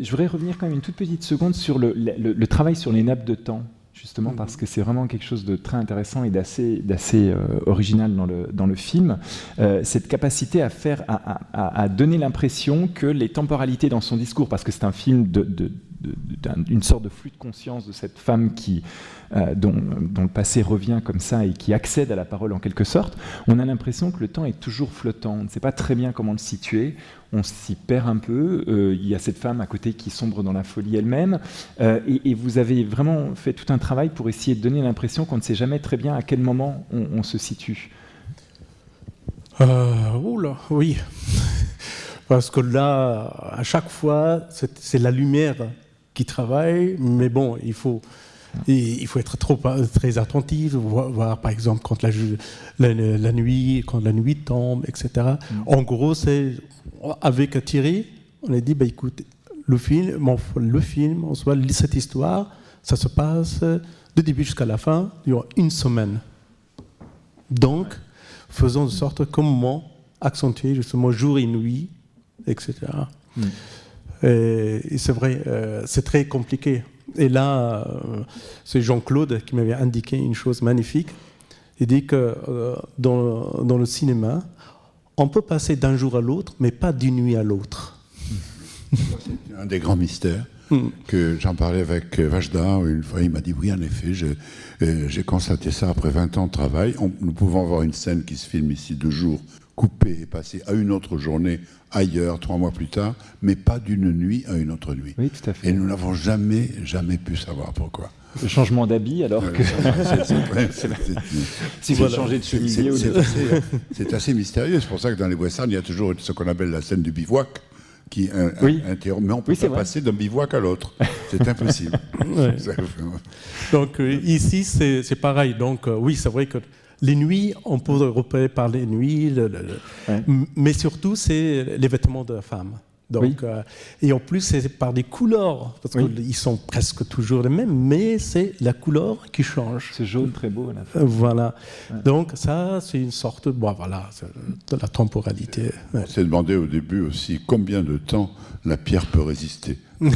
Je voudrais revenir quand même une toute petite seconde sur le travail sur les nappes de temps, justement, parce que c'est vraiment quelque chose de très intéressant et d'assez original dans le film. Cette capacité à donner l'impression que les temporalités dans son discours, parce que c'est un film d'une sorte de flux de conscience de cette femme dont le passé revient comme ça et qui accède à la parole en quelque sorte, on a l'impression que le temps est toujours flottant. On ne sait pas très bien comment le situer, on s'y perd un peu. Il y a cette femme à côté qui sombre dans la folie elle-même. Et vous avez vraiment fait tout un travail pour essayer de donner l'impression qu'on ne sait jamais très bien à quel moment on se situe. Oula, oui. Parce que là, à chaque fois, c'est la lumière qui travaille, mais bon, il faut être très attentif, voir par exemple quand la nuit tombe, etc. En gros, c'est avec Thierry, on a dit, écoute, le film, en soi, cette histoire, ça se passe du début jusqu'à la fin, durant une semaine. Donc, faisons de sorte comment accentuer justement jour et nuit, etc. Et c'est vrai, c'est très compliqué. Et là, c'est Jean-Claude qui m'avait indiqué une chose magnifique. Il dit que dans le cinéma, on peut passer d'un jour à l'autre, mais pas d'une nuit à l'autre. C'est un des grands mystères que j'en parlais avec Vajda. Une fois, il m'a dit, oui, en effet, j'ai constaté ça après 20 ans de travail. Nous pouvons avoir une scène qui se filme ici 2 jours, coupée et passée à une autre journée ailleurs, 3 mois plus tard, mais pas d'une nuit à une autre nuit. Oui, tout à fait. Et nous n'avons jamais pu savoir pourquoi. Le changement d'habit, alors que... Si vous changez de chemisier... C'est assez mystérieux. C'est pour ça que dans les westerns, il y a toujours ce qu'on appelle la scène du bivouac, qui interrompt. Mais on ne peut pas passer d'un bivouac à l'autre. C'est impossible. Ouais. Donc ici, c'est pareil. Donc oui, c'est vrai que les nuits, on peut repérer par les nuits, mais surtout, c'est les vêtements de la femme. Donc, et en plus, c'est par des couleurs, parce qu'ils sont presque toujours les mêmes, mais c'est la couleur qui change. Ce jaune très beau à la fin. Voilà. Ouais. Donc ça, c'est une sorte de la temporalité. On s'est demandé au début aussi combien de temps la pierre peut résister. Ouais.